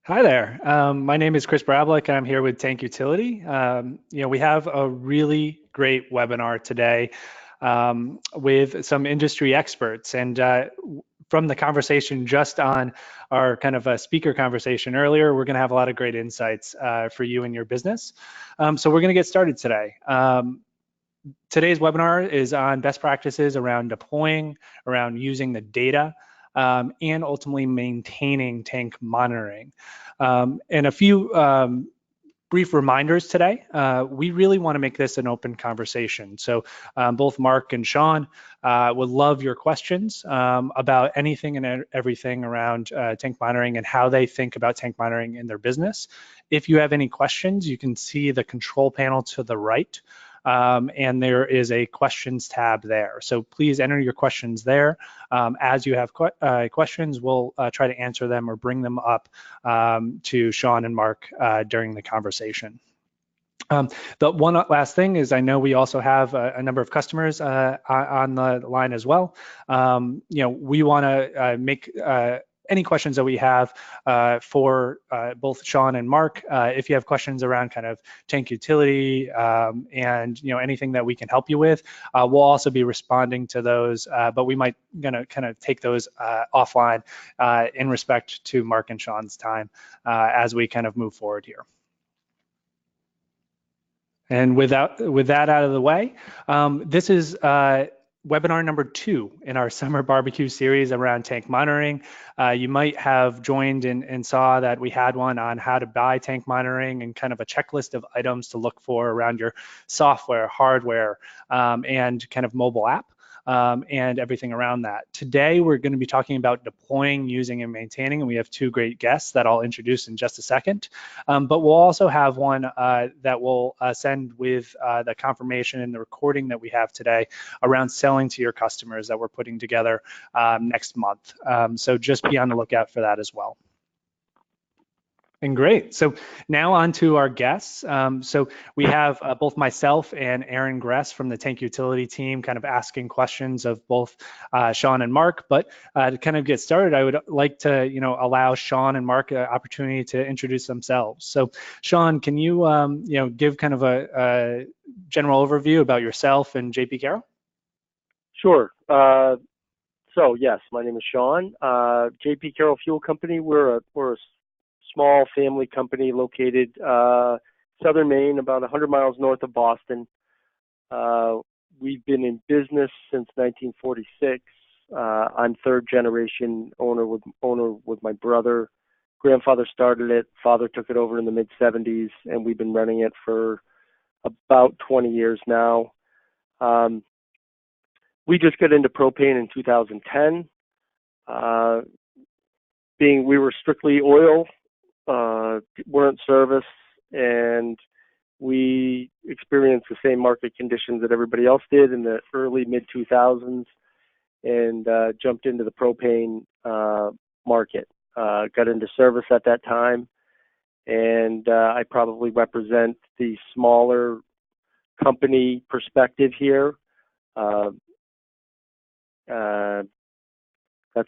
Hi there. My name is Chris Brablik. I'm here with Tank Utility. We have a really great webinar today with some industry experts. And from the conversation just on our kind of a speaker conversation earlier, we're going to have a lot of great insights for you and your business. So we're going to get started today. Today's webinar is on best practices around deploying, around using the data, and ultimately maintaining tank monitoring. And a few brief reminders today. We really want to make this an open conversation. So both Mark and Sean would love your questions about anything and everything around tank monitoring and how they think about tank monitoring in their business. If you have any questions, you can see the control panel to the right. And there is a questions tab there. So please enter your questions there. As you have questions, we'll try to answer them or bring them up to Sean and Mark during the conversation. The one last thing is I know we also have a number of customers on the line as well. We want to make any questions that we have for both Sean and Mark. If you have questions around kind of tank utility and anything that we can help you with, we'll also be responding to those, but we might gonna kind of take those offline in respect to Mark and Sean's time as we kind of move forward here. And with that out of the way, this is webinar number 2 in our summer barbecue series around tank monitoring. You might have joined and saw that we had one on how to buy tank monitoring and kind of a checklist of items to look for around your software, hardware, and kind of mobile app. And everything around that. Today, we're going to be talking about deploying, using, and maintaining, and we have 2 great guests that I'll introduce in just a second. But we'll also have one that we'll send with the confirmation and the recording that we have today around selling to your customers that we're putting together next month. So just be on the lookout for that as well. And great. So now on to our guests. So we have both myself and Aaron Gress from the Tank Utility team kind of asking questions of both Sean and Mark. But to kind of get started, I would like to allow Sean and Mark an opportunity to introduce themselves. So Sean, can you give kind of a general overview about yourself and J.P. Carroll? Sure. So yes, my name is Sean. J.P. Carroll Fuel Company. We're a small family company located southern Maine, about 100 miles north of Boston. We've been in business since 1946. I'm third generation owner with my brother. Grandfather started it, father took it over in the mid 70s, and we've been running it for about 20 years now. We just got into propane in 2010. We were strictly oil, weren't service, and we experienced the same market conditions that everybody else did in the early mid 2000s, and jumped into the propane market. Got into service at that time, and I probably represent the smaller company perspective here. That's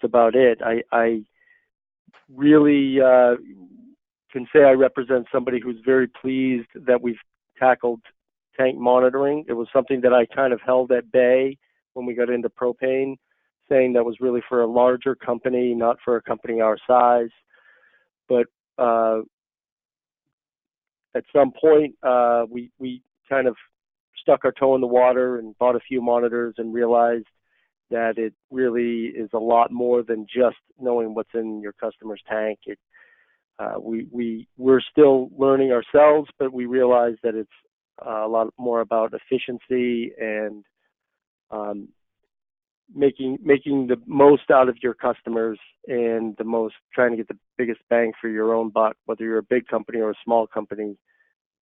about it. I really can say I represent somebody who's very pleased that we've tackled tank monitoring. It was something that I kind of held at bay when we got into propane, saying that was really for a larger company, not for a company our size. But at some point, we kind of stuck our toe in the water and bought a few monitors and realized that it really is a lot more than just knowing what's in your customer's tank. We're still learning ourselves, but we realize that it's a lot more about efficiency and making the most out of your customers and trying to get the biggest bang for your own buck, whether you're a big company or a small company.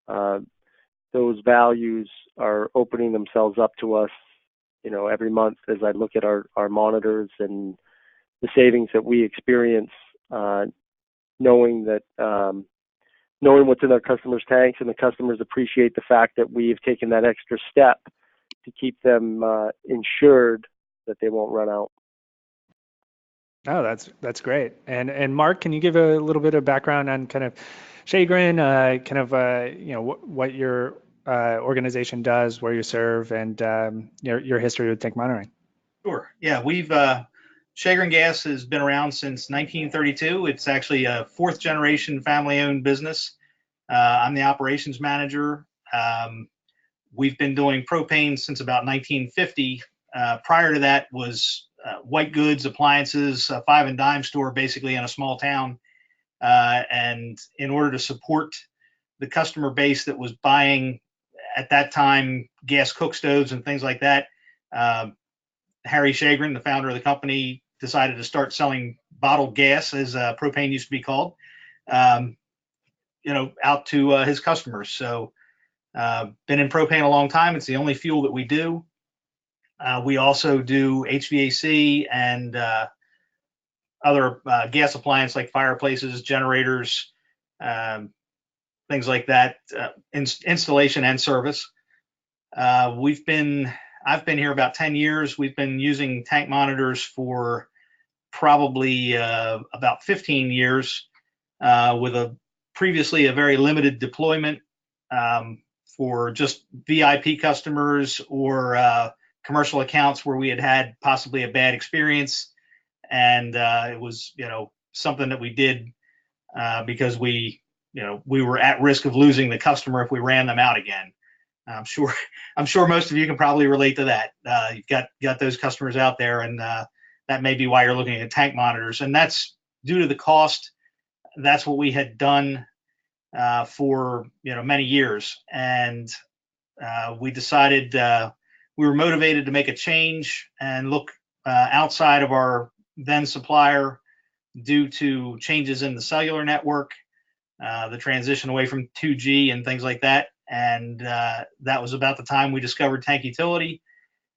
Those values are opening themselves up to us, every month as I look at our monitors and the savings that we experience, knowing what's in our customers' tanks, and the customers appreciate the fact that we've taken that extra step to keep them insured that they won't run out. Oh, that's great. And Mark, can you give a little bit of background on kind of Schagrin, kind of what your organization does, where you serve, and your history with tank monitoring? Sure. Yeah, we've Schagrin Gas has been around since 1932. It's actually a fourth generation family owned business. I'm the operations manager. We've been doing propane since about 1950. Prior to that was white goods, appliances, a five and dime store basically in a small town. And in order to support the customer base that was buying at that time gas cook stoves and things like that, uh, Harry Schagrin, the founder of the company, decided to start selling bottled gas, as propane used to be called, um, out to his customers. So, been in propane a long time. It's the only fuel that we do. We also do HVAC and other gas appliance like fireplaces, generators, um, things like that, installation and service. We've been I've been here about 10 years. We've been using tank monitors for probably about 15 years, with a previously a very limited deployment, for just VIP customers or commercial accounts where we had possibly a bad experience, and it was something that we did because we were at risk of losing the customer if we ran them out again. I'm sure I'm sure most of you can probably relate to that. You've got those customers out there, and that may be why you're looking at tank monitors, and that's due to the cost. That's what we had done for many years, and we decided we were motivated to make a change and look outside of our then supplier due to changes in the cellular network, the transition away from 2G and things like that. And that was about the time we discovered Tank Utility.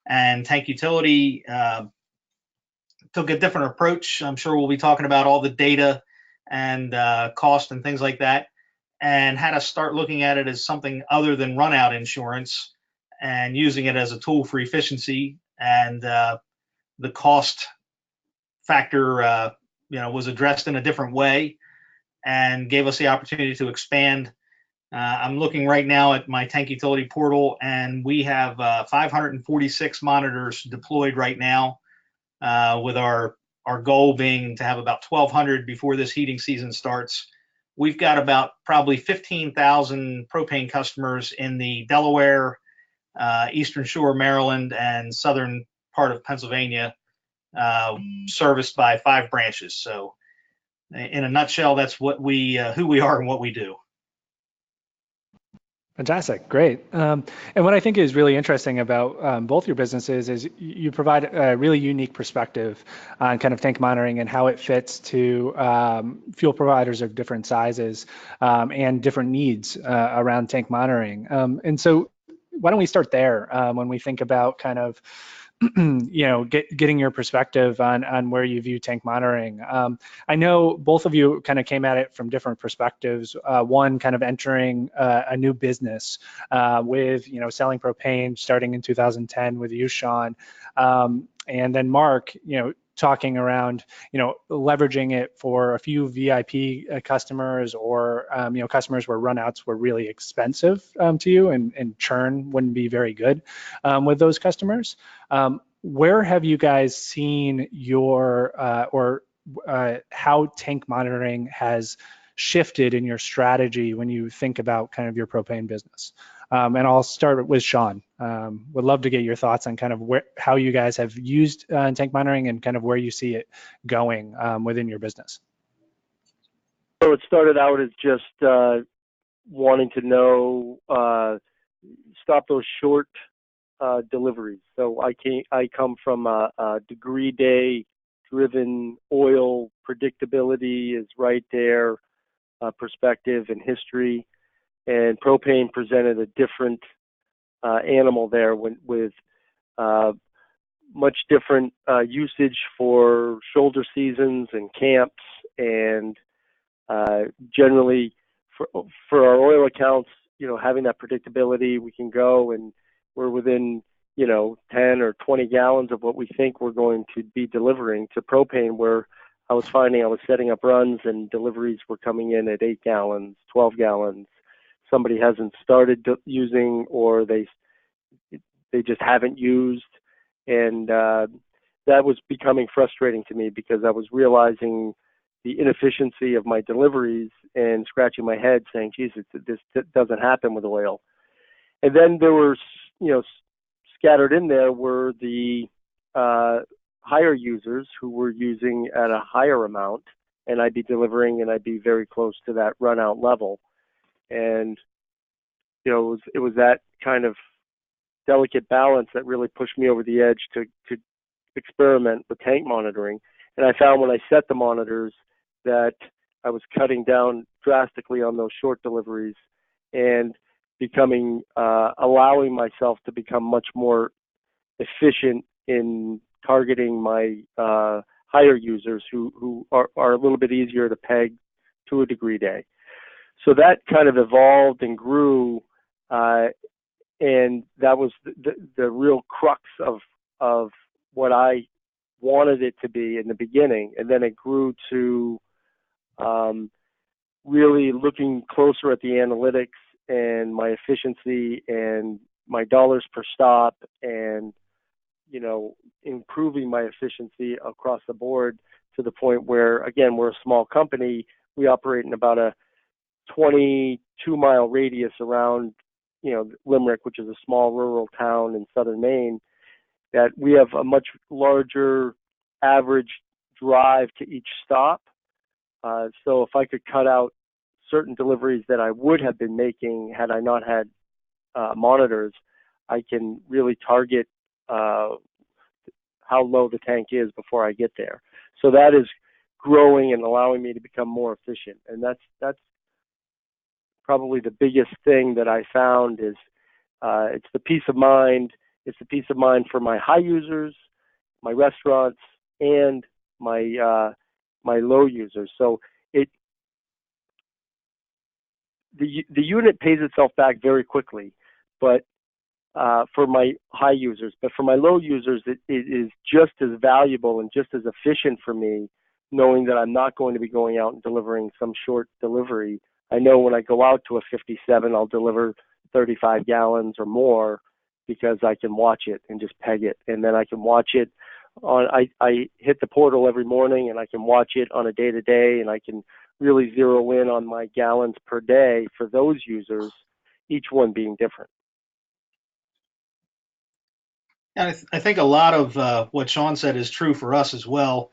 And Tank Utility took a different approach. I'm sure we'll be talking about all the data and cost and things like that, and had us start looking at it as something other than run out insurance and using it as a tool for efficiency. And the cost factor, was addressed in a different way and gave us the opportunity to expand. I'm looking right now at my Tank Utility portal, and we have 546 monitors deployed right now, with our goal being to have about 1,200 before this heating season starts. We've got about probably 15,000 propane customers in the Delaware, Eastern Shore, Maryland, and southern part of Pennsylvania, serviced by 5 branches. So, in a nutshell, that's what who we are and what we do. Fantastic, great. And what I think is really interesting about both your businesses is you provide a really unique perspective on kind of tank monitoring and how it fits to fuel providers of different sizes and different needs around tank monitoring. And so, why don't we start there when we think about kind of getting your perspective on where you view tank monitoring. I know both of you kind of came at it from different perspectives. One kind of entering a new business with selling propane starting in 2010 with you, Sean, and then Mark, talking around, leveraging it for a few VIP customers or, customers where runouts were really expensive to you and churn wouldn't be very good with those customers. Where have you guys seen your how tank monitoring has shifted in your strategy when you think about kind of your propane business? And I'll start with Sean. Would love to get your thoughts on kind of how you guys have used tank monitoring and kind of where you see it going within your business. So it started out as just wanting to know, stop those short deliveries. So I come from a degree day driven oil predictability is right there, perspective and history, and propane presented a different animal there with much different usage for shoulder seasons and camps, and generally for our oil accounts, having that predictability, we can go and we're within 10 or 20 gallons of what we think we're going to be delivering. To propane, where I was finding I was setting up runs and deliveries were coming in at 8 gallons, 12 gallons. Somebody hasn't started using, or they just haven't used, and that was becoming frustrating to me because I was realizing the inefficiency of my deliveries and scratching my head saying, geez, this doesn't happen with oil. And then there were, scattered in there were the higher users who were using at a higher amount, and I'd be delivering and I'd be very close to that run out level. And, it was that kind of delicate balance that really pushed me over the edge to experiment with tank monitoring. And I found when I set the monitors that I was cutting down drastically on those short deliveries and allowing myself to become much more efficient in targeting my higher users who are a little bit easier to peg to a degree day. So that kind of evolved and grew, and that was the real crux of what I wanted it to be in the beginning. And then it grew to really looking closer at the analytics and my efficiency and my dollars per stop, and improving my efficiency across the board to the point where, again, we're a small company. We operate in about a 22-mile radius around Limerick, which is a small rural town in southern Maine, that we have a much larger average drive to each stop. So if I could cut out certain deliveries that I would have been making had I not had monitors, I can really target how low the tank is before I get there. So that is growing and allowing me to become more efficient. And that's probably the biggest thing that I found is it's the peace of mind. It's the peace of mind for my high users, my restaurants, and my low users. So the unit pays itself back very quickly, but for my high users. But for my low users, it is just as valuable and just as efficient for me, knowing that I'm not going to be going out and delivering some short delivery. I know when I go out to a 57, I'll deliver 35 gallons or more because I can watch it and just peg it. And then I can watch it I hit the portal every morning and I can watch it on a day-to-day, and I can really zero in on my gallons per day for those users, each one being different. And I think a lot of what Sean said is true for us as well.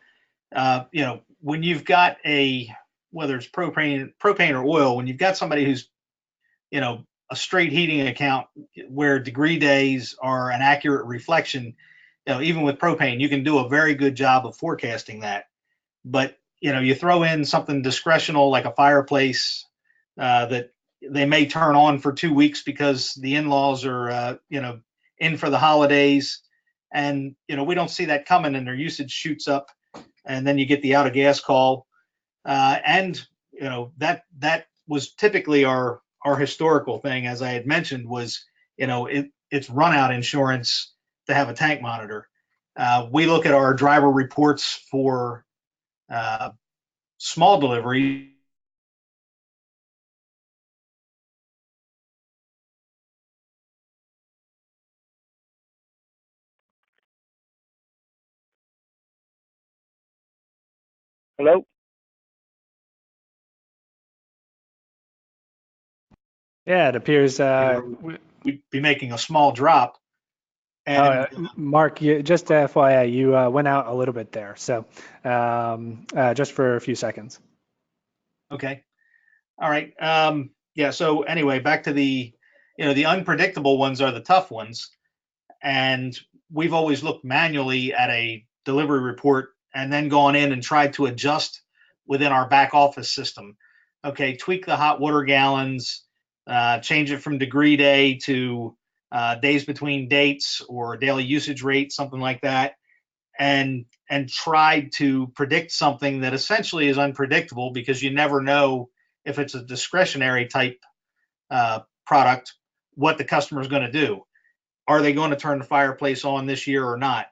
When you've got whether it's propane or oil, when you've got somebody who's, a straight heating account where degree days are an accurate reflection, even with propane, you can do a very good job of forecasting that. But, you throw in something discretional like a fireplace that they may turn on for 2 weeks because the in-laws are, in for the holidays, and we don't see that coming, and their usage shoots up, and then you get the out of gas call, and that was typically our historical thing, as I had mentioned, was it's run out insurance to have a tank monitor. We look at our driver reports for small delivery. Hello? Yeah, it appears. We'd be making a small drop. And Mark, just FYI, you went out a little bit there, so just for a few seconds. Okay. All right. Yeah. So anyway, back to the unpredictable ones are the tough ones, and we've always looked manually at a delivery report and then gone in and tried to adjust within our back office system. Okay, tweak the hot water gallons, change it from degree day to days between dates or daily usage rate, something like that, and tried to predict something that essentially is unpredictable, because you never know if it's a discretionary type product, what the customer is going to do. Are they going to turn the fireplace on this year or not?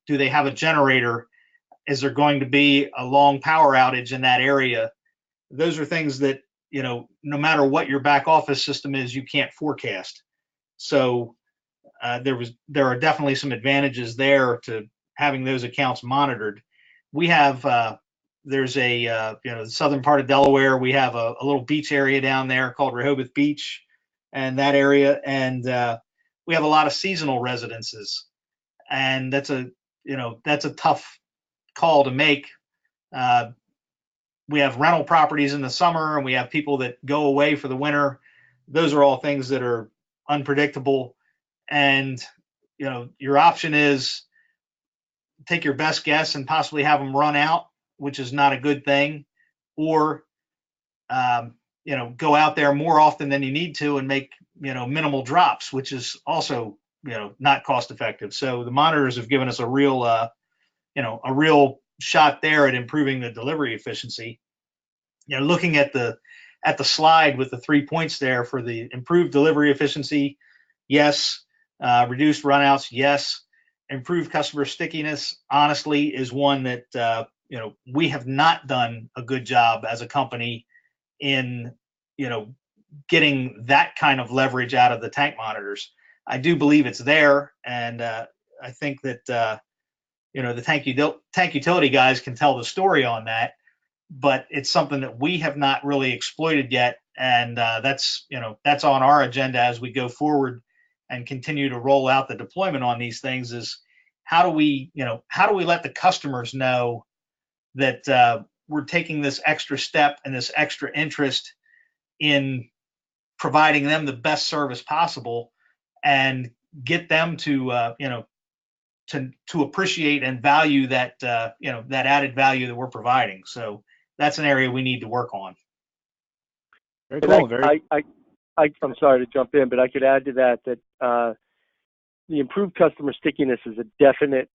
Do they have a generator Is there going to be a long power outage in that area? Those are things that, no matter what your back office system is, you can't forecast. So there are definitely some advantages there to having those accounts monitored. We have there's the southern part of Delaware. We have a little beach area down there called Rehoboth Beach, and that area, and we have a lot of seasonal residences, and that's a tough call to make. We have rental properties in the summer, and we have people that go away for the winter. Those are all things that are unpredictable, and your option is take your best guess and possibly have them run out, which is not a good thing, or go out there more often than you need to and make minimal drops, which is also not cost effective. So the monitors have given us a real shot there at improving the delivery efficiency. Looking at the slide with the 3 points there for the improved delivery efficiency, yes. Reduced runouts, yes. Improved customer stickiness, honestly, is one that we have not done a good job as a company in getting that kind of leverage out of the tank monitors. I do believe it's there, and I think that the tank utility guys can tell the story on that, but it's something that we have not really exploited yet, and that's on our agenda as we go forward and continue to roll out the deployment on these things. Is how do we let the customers know that we're taking this extra step and this extra interest in providing them the best service possible, and get them to to appreciate and value that that added value that we're providing. So that's an area we need to work on. Very cool. I'm sorry to jump in, but I could add to that the improved customer stickiness is a definite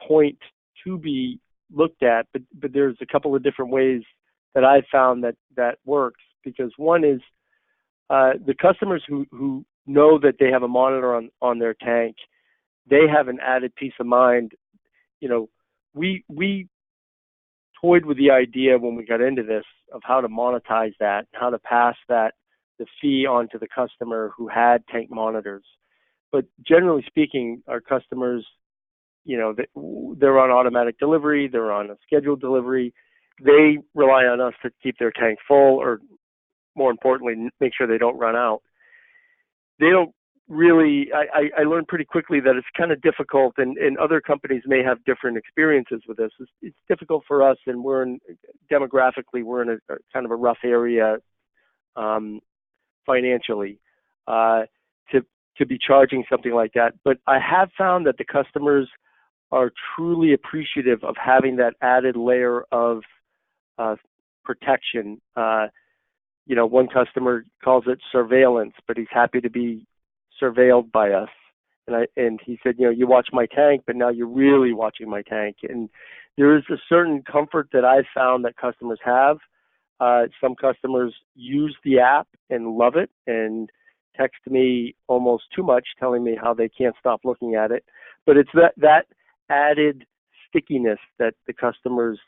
point to be looked at, but there's a couple of different ways that I've found that works. Because one is the customers who know that they have a monitor on their tank, they have an added peace of mind. We toyed with the idea when we got into this of how to monetize that, how to pass the fee on to the customer who had tank monitors. But generally speaking, our customers, they're on automatic delivery, they're on a scheduled delivery. They rely on us to keep their tank full, or more importantly, make sure they don't run out. They don't really, I learned pretty quickly that it's kind of difficult, and other companies may have different experiences with this. It's difficult for us, and demographically, we're in a kind of a rough area financially to be charging something like that. But I have found that the customers are truly appreciative of having that added layer of protection. One customer calls it surveillance, but he's happy to be surveilled by us. And he said, you watch my tank, but now you're really watching my tank. And there is a certain comfort that I've found that customers have. Some customers use the app and love it and text me almost too much, telling me how they can't stop looking at it. But it's that added stickiness that the customers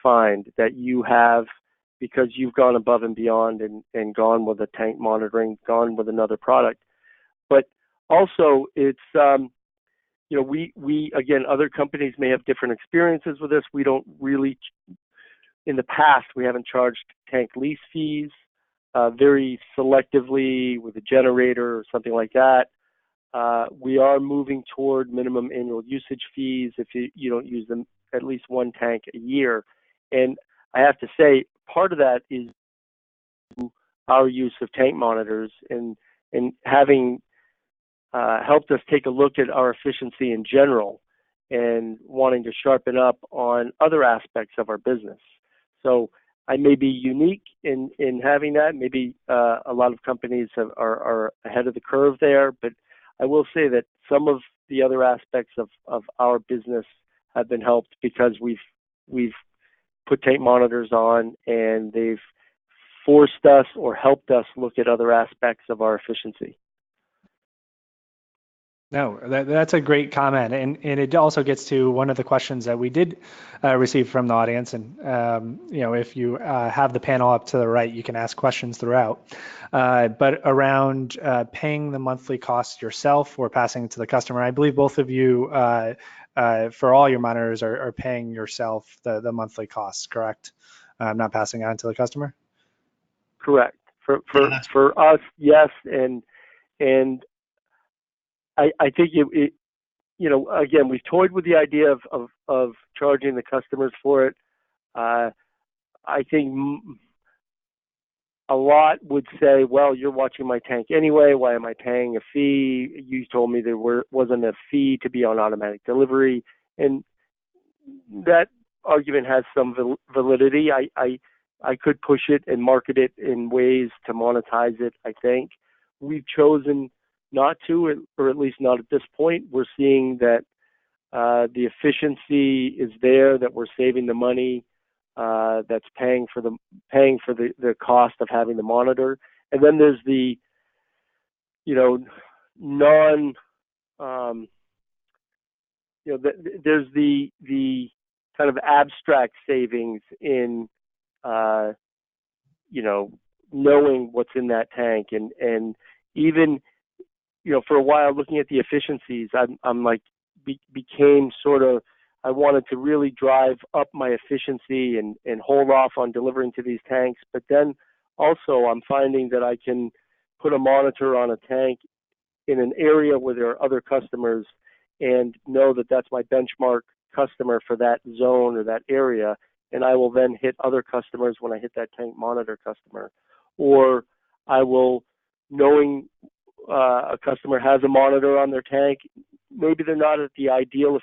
find that you have, because you've gone above and beyond and gone with a tank monitoring, gone with another product. But also it's, we again, other companies may have different experiences with this. We don't really, in the past, we haven't charged tank lease fees very selectively with a generator or something like that. We are moving toward minimum annual usage fees if you don't use them at least one tank a year. And I have to say, part of that is our use of tank monitors and having helped us take a look at our efficiency in general and wanting to sharpen up on other aspects of our business. So I may be unique in having that. Maybe a lot of companies are ahead of the curve there, but I will say that some of the other aspects of our business have been helped because we've put tank monitors on, and they've forced us or helped us look at other aspects of our efficiency. No, that's a great comment, and it also gets to one of the questions that we did receive from the audience. And if you have the panel up to the right, you can ask questions throughout. But around paying the monthly cost yourself or passing it to the customer, I believe both of you, for all your monitors, are paying yourself the monthly costs, correct? Not passing it on to the customer. Correct. For Yeah, for that's for us, yes, and I think again, we've toyed with the idea of charging the customers for it. Uh, I think a lot would say, well, you're watching my tank anyway. Why am I paying a fee? You told me there wasn't a fee to be on automatic delivery, and that argument has some validity. I could push it and market it in ways to monetize it. I think we've chosen not to, or at least not at this point. We're seeing that the efficiency is there, that we're saving the money, that's paying for the cost of having the monitor, and then there's the non um, there's the kind of abstract savings in uh, you know knowing what's in that tank, and even for a while looking at the efficiencies, I'm like became sort of, I wanted to really drive up my efficiency and hold off on delivering to these tanks. But then also I'm finding that I can put a monitor on a tank in an area where there are other customers and know that that's my benchmark customer for that zone or that area. And I will then hit other customers when I hit that tank monitor customer. Or I will, knowing a customer has a monitor on their tank, maybe they're not at the ideal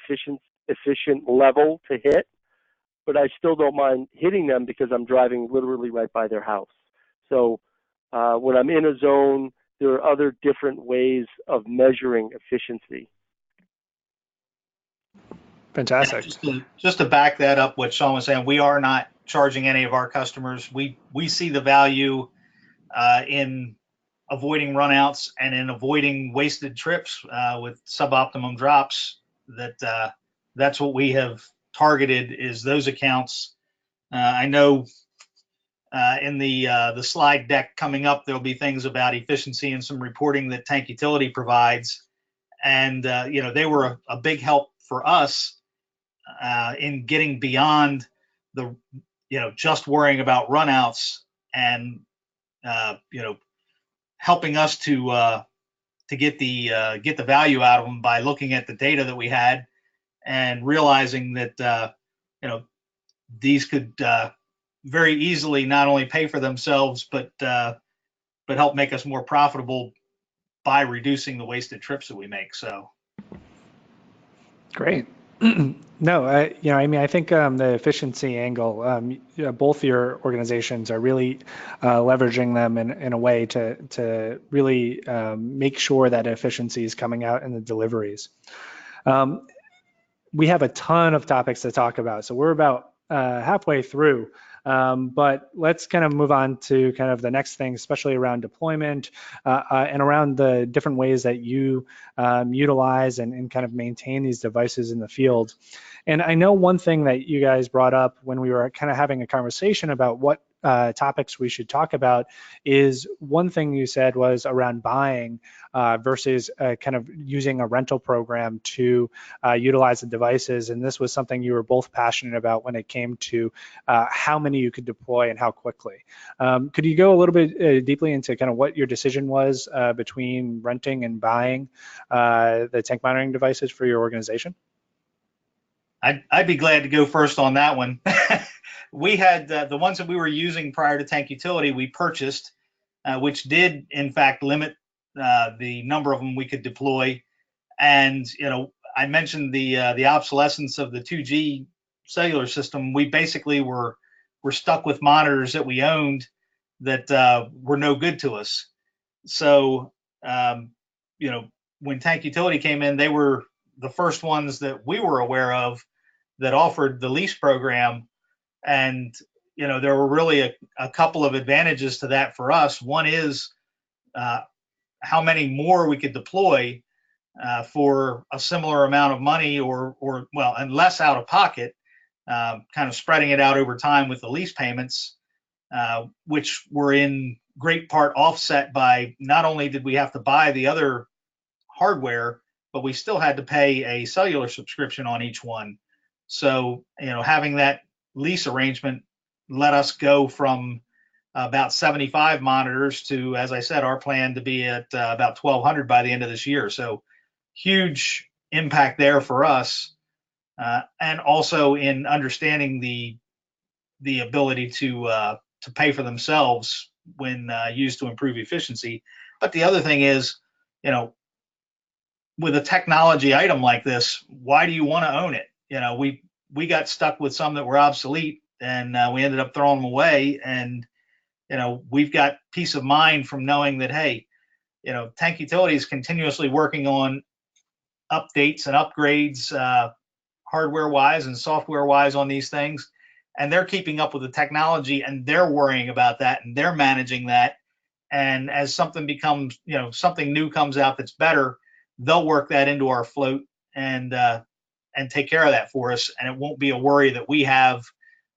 efficient level to hit, but I still don't mind hitting them because I'm driving literally right by their house. So when I'm in a zone, there are other different ways of measuring efficiency. Yeah, Fantastic. just to back that up, what Sean was saying, we are not charging any of our customers. We see the value in avoiding runouts and in avoiding wasted trips with suboptimum drops. That's what we have targeted, is those accounts. I know in the slide deck coming up, there'll be things about efficiency and some reporting that Tank Utility provides, and they were a big help for us in getting beyond the just worrying about runouts, and helping us to get the value out of them by looking at the data that we had and realizing that these could very easily not only pay for themselves, but help make us more profitable by reducing the wasted trips that we make. So Great. No, I mean, I think the efficiency angle, both your organizations are really leveraging them in a way to really make sure that efficiency is coming out in the deliveries. Um, we have a ton of topics to talk about, so we're about halfway through. But let's kind of move on to kind of the next thing, especially around deployment and around the different ways that you utilize and kind of maintain these devices in the field. And I know one thing that you guys brought up when we were kind of having a conversation about what topics we should talk about is, one thing you said was around buying versus kind of using a rental program to utilize the devices. And this was something you were both passionate about when it came to how many you could deploy and how quickly. Could you go a little bit deeply into kind of what your decision was between renting and buying the tank monitoring devices for your organization? I'd be glad to go first on that one. We had the ones that we were using prior to Tank Utility, we purchased, which did in fact limit the number of them we could deploy. And I mentioned the obsolescence of the 2G cellular system. We basically were stuck with monitors that we owned that were no good to us. So when Tank Utility came in, they were the first ones that we were aware of that offered the lease program. And there were really a couple of advantages to that for us. One is how many more we could deploy, for a similar amount of money, or well, and less out of pocket, kind of spreading it out over time with the lease payments, which were in great part offset by not only did we have to buy the other hardware, but we still had to pay a cellular subscription on each one. So, having that lease arrangement let us go from about 75 monitors to, as I said, our plan to be at about 1,200 by the end of this year. So, huge impact there for us, and also in understanding the ability to pay for themselves when used to improve efficiency. But the other thing is, with a technology item like this, why do you want to own it? We got stuck with some that were obsolete, and we ended up throwing them away. And we've got peace of mind from knowing that, hey, Tank Utility is continuously working on updates and upgrades, hardware wise and software wise, on these things, and they're keeping up with the technology, and they're worrying about that, and they're managing that. And as something becomes, something new comes out that's better, they'll work that into our float and take care of that for us, and it won't be a worry that we have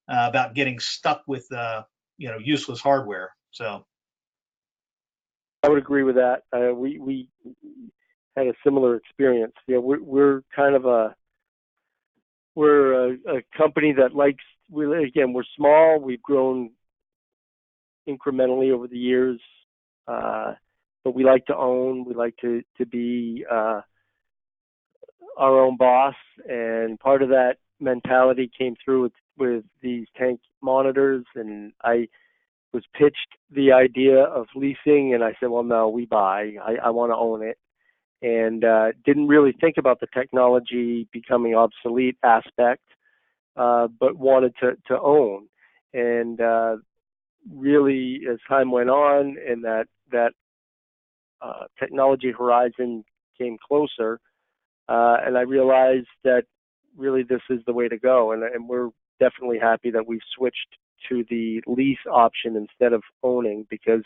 about getting stuck with useless hardware. So I would agree with that. We had a similar experience. We're kind of a company that likes. We're small. We've grown incrementally over the years, but we like to own. We like to be our own boss, and part of that mentality came through with these tank monitors. And I was pitched the idea of leasing, and I said, well, no, we buy. I want to own it, and didn't really think about the technology becoming obsolete aspect, but wanted to own. And really, as time went on and that technology horizon came closer, and I realized that really this is the way to go. And we're definitely happy that we've switched to the lease option instead of owning, because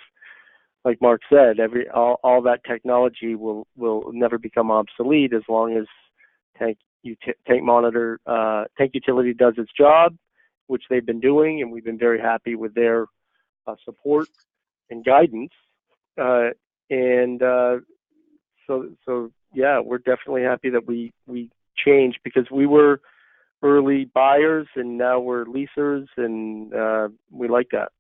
like Mark said, all that technology will never become obsolete as long as Tank Utility does its job, which they've been doing, and we've been very happy with their support and guidance. So yeah, we're definitely happy that we changed, because we were early buyers and now we're leasers, and we like that.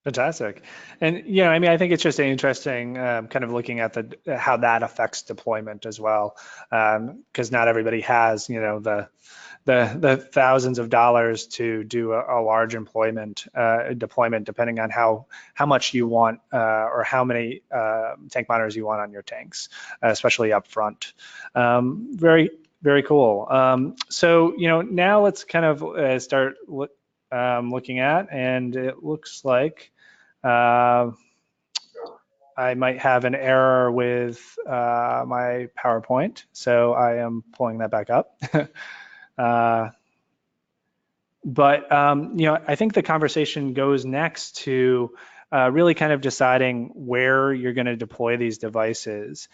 Fantastic. And I think it's just interesting, kind of looking at how that affects deployment as well, because not everybody has the thousands of dollars to do a large deployment, depending on how much you want, or how many tank monitors you want on your tanks, especially up front. Very, very cool. So now let's kind of start looking at, and it looks like I might have an error with my PowerPoint, so I am pulling that back up. But I think the conversation goes next to really kind of deciding where you're going to deploy these devices,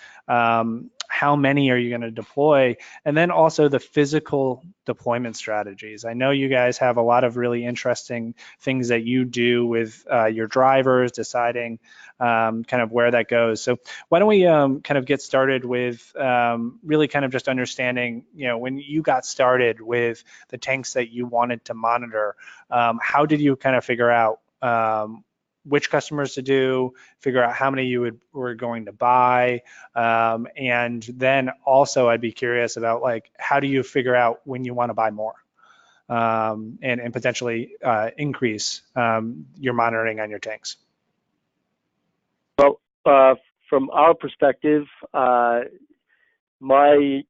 how many are you going to deploy, and then also the physical deployment strategies. I know you guys have a lot of really interesting things that you do with your drivers, deciding kind of where that goes. So why don't we kind of get started with really kind of just understanding, when you got started with the tanks that you wanted to monitor, how did you kind of figure out which customers to do, figure out how many you were going to buy, and then also I'd be curious about, like, how do you figure out when you want to buy more, and potentially increase your monitoring on your tanks? Well, from our perspective, my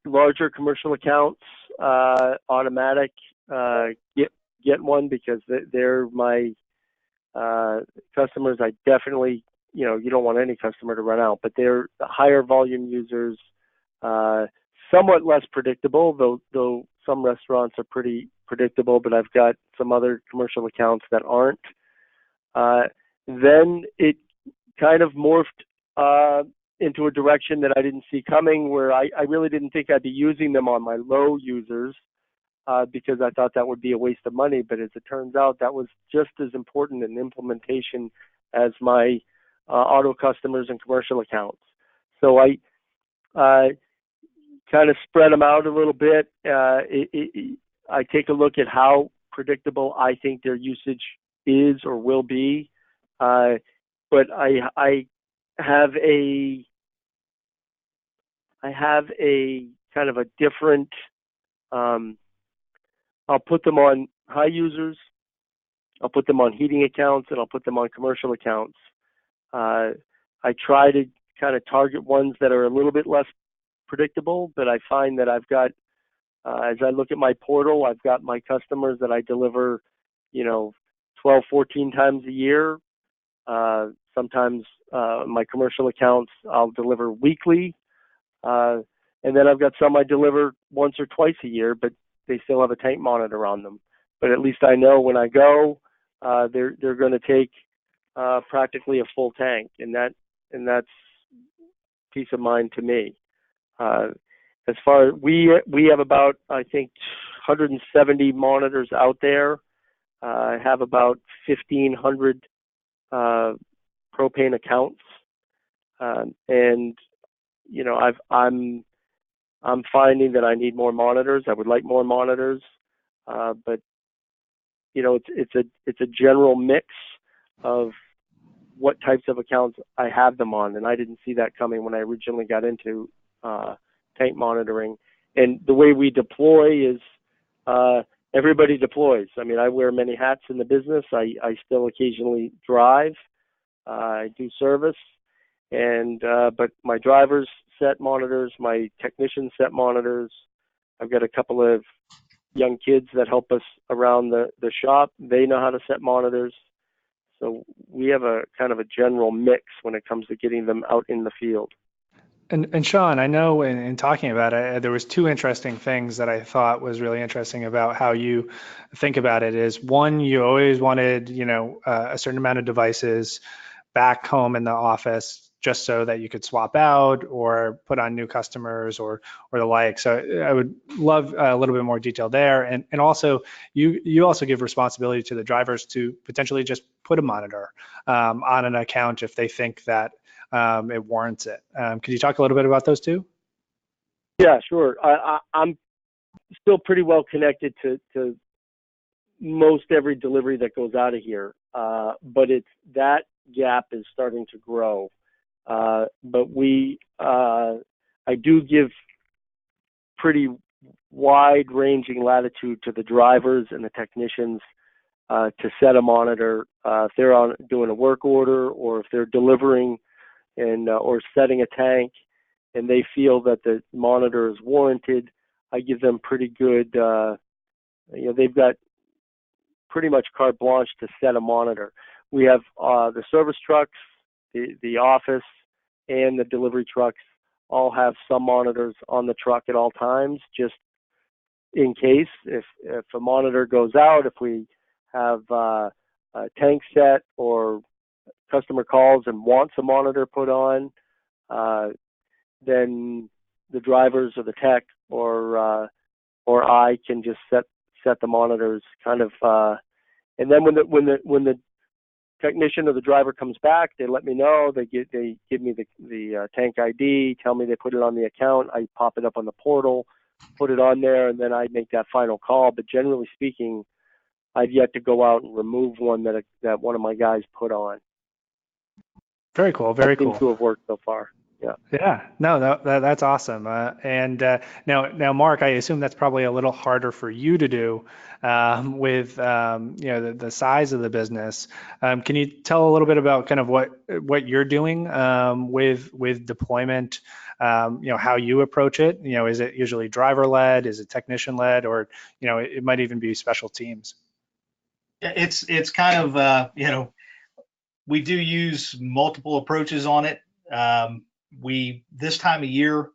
larger commercial accounts, automatic, get one, because they're my customers. I definitely, you don't want any customer to run out, but they're the higher volume users, somewhat less predictable, though some restaurants are pretty predictable, but I've got some other commercial accounts that aren't. Then it kind of morphed into a direction that I didn't see coming, where I really didn't think I'd be using them on my low users, because I thought that would be a waste of money. But as it turns out, that was just as important an implementation as my auto customers and commercial accounts. So I kind of spread them out a little bit. I take a look at how predictable I think their usage is or will be. But I have a kind of a different, I'll put them on high users, I'll put them on heating accounts, and I'll put them on commercial accounts. I try to kind of target ones that are a little bit less predictable, but I find that I've got, as I look at my portal, I've got my customers that I deliver, 12, 14 times a year. Sometimes my commercial accounts I'll deliver weekly. And then I've got some I deliver once or twice a year, but they still have a tank monitor on them. But at least I know when I go, they're going to take practically a full tank, and that's peace of mind to me. As far as we have about, I think, 170 monitors out there. I have about 1,500 propane accounts, and I'm finding that I need more monitors. I would like more monitors, but it's a general mix of what types of accounts I have them on, and I didn't see that coming when I originally got into tank monitoring. And the way we deploy is everybody deploys. I mean, I wear many hats in the business. I still occasionally drive. I do service, but my drivers set monitors, my technicians set monitors. I've got a couple of young kids that help us around the shop. They know how to set monitors. So we have a kind of a general mix when it comes to getting them out in the field. And Sean, I know in talking about it, there was two interesting things that I thought was really interesting about how you think about it. Is one, you always wanted, a certain amount of devices back home in the office just so that you could swap out or put on new customers or the like. So I would love a little bit more detail there. And also you also give responsibility to the drivers to potentially just put a monitor on an account if they think that it warrants it. Could you talk a little bit about those two? Yeah, sure. I'm still pretty well connected to most every delivery that goes out of here, but it's that gap is starting to grow. But I do give pretty wide-ranging latitude to the drivers and the technicians to set a monitor if they're doing a work order, or if they're delivering or setting a tank, and they feel that the monitor is warranted. I give them pretty good. They've got pretty much carte blanche to set a monitor. We have the service trucks, the office, and the delivery trucks all have some monitors on the truck at all times, just in case if a monitor goes out, if we have a tank set or customer calls and wants a monitor put on, then the drivers or the tech or I can just set the monitors kind of, and then when the technician or the driver comes back, they let me know. They give me the tank ID, tell me they put it on the account. I pop it up on the portal, put it on there, and then I make that final call. But generally speaking, I've yet to go out and remove one that one of my guys put on. Very cool. Very cool. Seems to have worked so far. Yeah. Yeah. No, that's awesome. Now, Mark, I assume that's probably a little harder for you to do with the size of the business. Can you tell a little bit about kind of what you're doing with deployment? How you approach it? Is it usually driver led? Is it technician led? Or it might even be special teams. Yeah, it's kind of we do use multiple approaches on it. This time of year,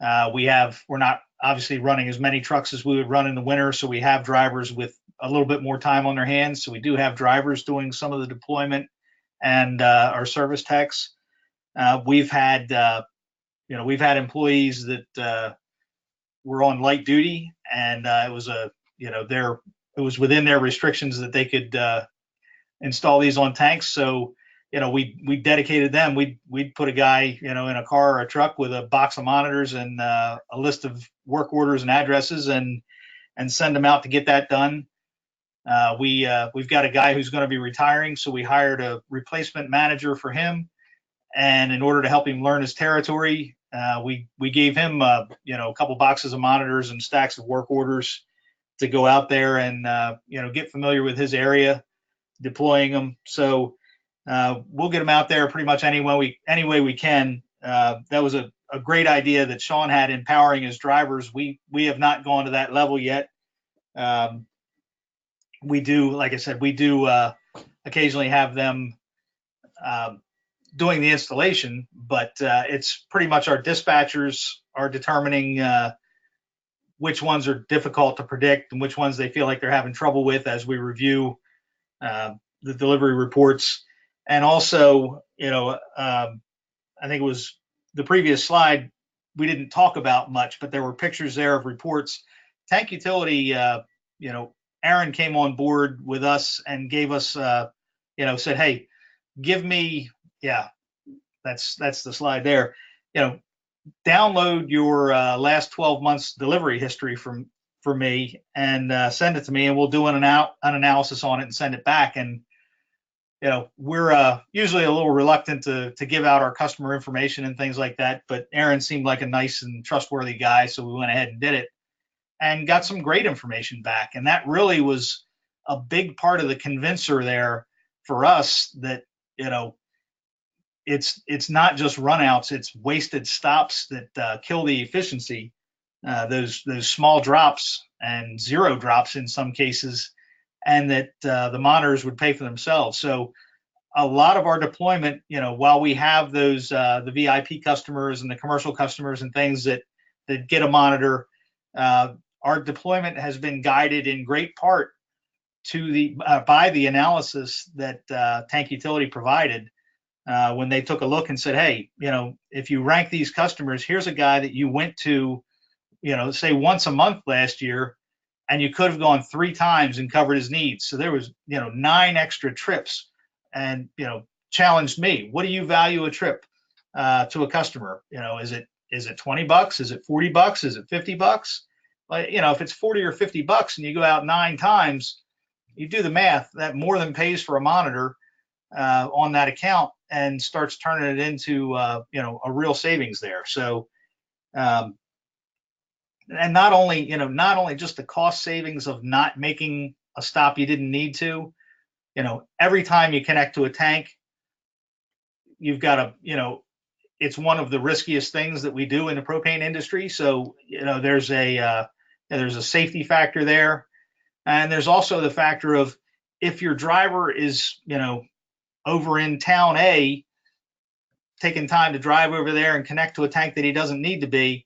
we're not obviously running as many trucks as we would run in the winter, so we have drivers with a little bit more time on their hands. So we do have drivers doing some of the deployment and our service techs. We've had we've had employees that were on light duty, and it was it was within their restrictions that they could install these on tanks. So we dedicated them. We'd put a guy in a car or a truck with a box of monitors and a list of work orders and addresses, and send them out to get that done. We've got a guy who's going to be retiring, so we hired a replacement manager for him. And in order to help him learn his territory, we gave him a couple boxes of monitors and stacks of work orders to go out there and get familiar with his area, deploying them. So we'll get him out there pretty much any way we can. That was a great idea that Sean had, empowering his drivers. We have not gone to that level yet. We do, like I said, we do occasionally have them doing the installation, but it's pretty much our dispatchers are determining which ones are difficult to predict and which ones they feel like they're having trouble with as we review the delivery reports. And also, I think it was the previous slide, we didn't talk about much, but there were pictures there of reports. Tank Utility, Aaron came on board with us and gave us, said, hey, give me, that's the slide there, download your last 12 months delivery history for me and send it to me, and we'll do an analysis on it and send it back. And we're usually a little reluctant to give out our customer information and things like that, but Aaron seemed like a nice and trustworthy guy, so we went ahead and did it and got some great information back. And that really was a big part of the convincer there for us, that it's not just runouts, it's wasted stops that kill the efficiency. Those small drops and zero drops in some cases, and that the monitors would pay for themselves. So a lot of our deployment, while we have those the VIP customers and the commercial customers and things that get a monitor, our deployment has been guided in great part to by the analysis that Tank Utility provided when they took a look and said, hey, if you rank these customers, here's a guy that you went to, say once a month last year, and you could have gone 3 times and covered his needs. So there was, 9 extra trips, and, challenged me. What do you value a trip to a customer? Is it $20? Is it $40? Is it $50? Like, if it's 40 or $50 and you go out 9 times, you do the math, that more than pays for a monitor on that account, and starts turning it into, a real savings there. So, and not only just the cost savings of not making a stop you didn't need to, every time you connect to a tank, you've got it's one of the riskiest things that we do in the propane industry. So, there's a safety factor there. And there's also the factor of, if your driver is, over in town A, taking time to drive over there and connect to a tank that he doesn't need to be,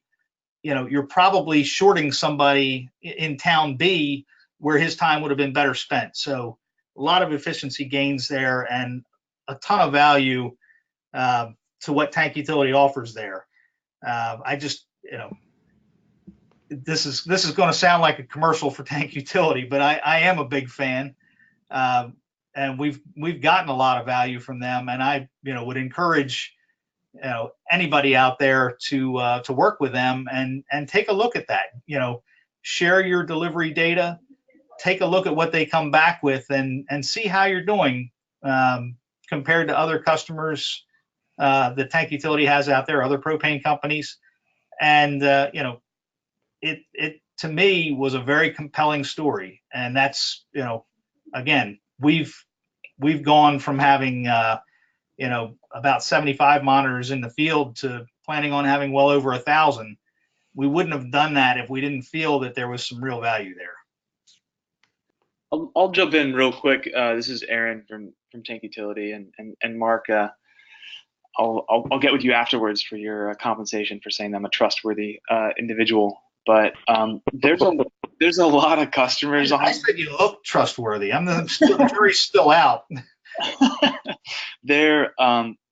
you're probably shorting somebody in town B where his time would have been better spent. So a lot of efficiency gains there, and a ton of value to what Tank Utility offers there. I just, this is going to sound like a commercial for Tank Utility, but I am a big fan, and we've gotten a lot of value from them, and I would encourage anybody out there to work with them and take a look at that. Share your delivery data, take a look at what they come back with, and see how you're doing compared to other customers that Tank Utility has out there, other propane companies. And it to me was a very compelling story. And that's, again, we've gone from having about 75 monitors in the field to planning on having well over 1,000. We wouldn't have done that if we didn't feel that there was some real value there. I'll jump in real quick. This is Aaron from Tank Utility, and Mark. I'll get with you afterwards for your compensation for saying I'm a trustworthy individual. But there's a lot of customers. I said you look trustworthy. The jury's still out. There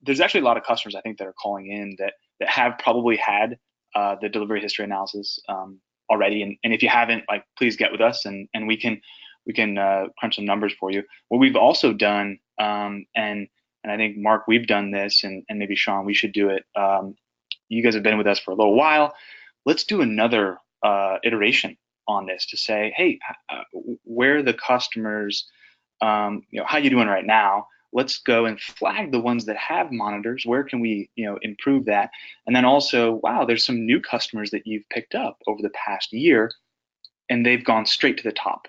there's actually a lot of customers I think that are calling in that have probably had the delivery history analysis already, and if you haven't, like, please get with us, and we can crunch some numbers for you. What we've also done, and I think, Mark, we've done this, and maybe Sean, we should do it. You guys have been with us for a little while. Let's do another iteration on this to say, hey, where are the customers, how you doing right now? Let's go and flag the ones that have monitors. Where can we, improve that? And then also, wow, there's some new customers that you've picked up over the past year, and they've gone straight to the top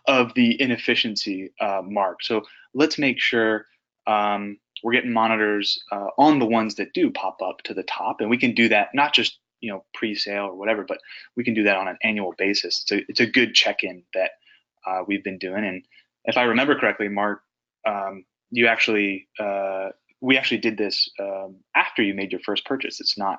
of the inefficiency mark. So let's make sure we're getting monitors on the ones that do pop up to the top, and we can do that not just pre-sale or whatever, but we can do that on an annual basis. It's a good check-in that we've been doing. And if I remember correctly, Mark, we actually did this after you made your first purchase. It's not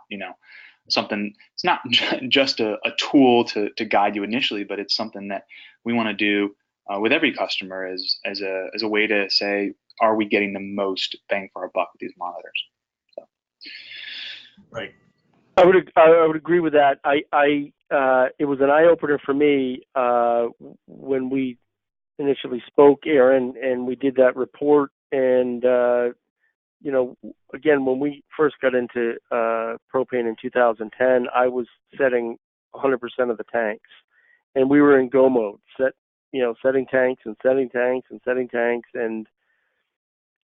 something. It's not just a tool to guide you initially, but it's something that we want to do with every customer as a way to say, are we getting the most bang for our buck with these monitors? So. Right. I would agree with that. It was an eye opener for me when we initially spoke, Aaron, and we did that report. And again, when we first got into propane in 2010, I was setting 100% of the tanks, and we were in go mode, setting tanks and setting tanks and setting tanks, and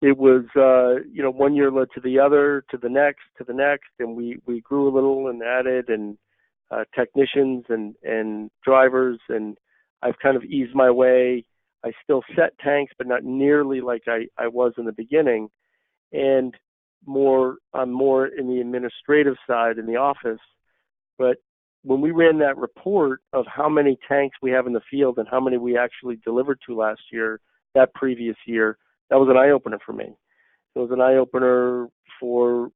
it was, 1 year led to the other, to the next, and we grew a little and added, and technicians and drivers, and I've kind of eased my way. I still set tanks, but not nearly like I was in the beginning, and I'm more in the administrative side in the office. But when we ran that report of how many tanks we have in the field and how many we actually delivered to last year, that previous year, that was an eye-opener for me. It was an eye-opener for,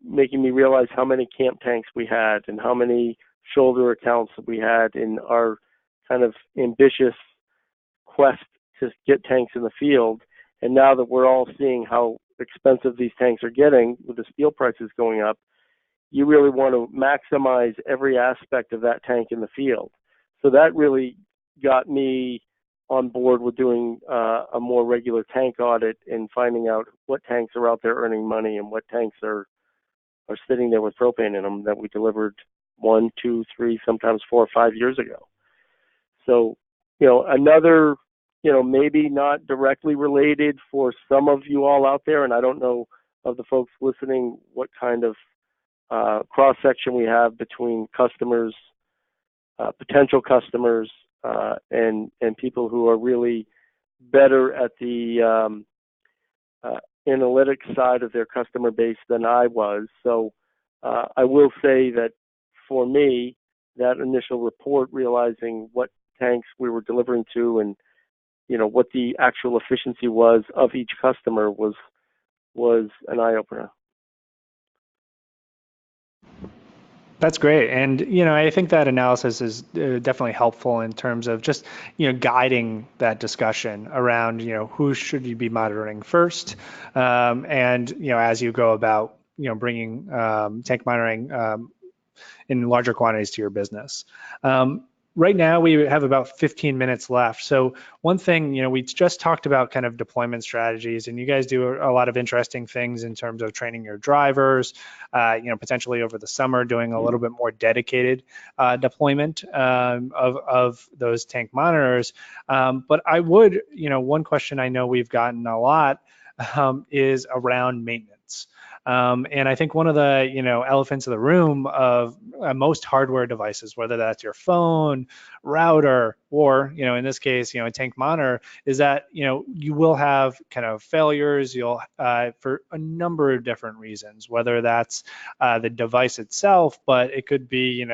making me realize how many camp tanks we had and how many shoulder accounts that we had in our kind of ambitious quest to get tanks in the field. And now that we're all seeing how expensive these tanks are getting with the steel prices going up, you really want to maximize every aspect of that tank in the field. So that really got me on board with doing a more regular tank audit and finding out what tanks are out there earning money and what tanks are sitting there with propane in them that we delivered 1, 2, 3, sometimes 4 or 5 years ago. So, another, maybe not directly related for some of you all out there, and I don't know of the folks listening what kind of cross-section we have between customers, potential customers, and people who are really better at the analytics side of their customer base than I was. So I will say that for me, that initial report, realizing what tanks we were delivering to and what the actual efficiency was of each customer was an eye-opener. That's great. And, I think that analysis is definitely helpful in terms of just, guiding that discussion around, who should you be monitoring first. And, as you go about, bringing tank monitoring in larger quantities to your business. Right now, we have about 15 minutes left. So one thing, we just talked about kind of deployment strategies, and you guys do a lot of interesting things in terms of training your drivers, potentially over the summer doing a little bit more dedicated deployment of those tank monitors. But I would, one question I know we've gotten a lot is around maintenance. And I think one of the elephants in the room of most hardware devices, whether that's your phone, router, or in this case a tank monitor, is that you will have kind of failures. You'll for a number of different reasons, whether that's the device itself, but it could be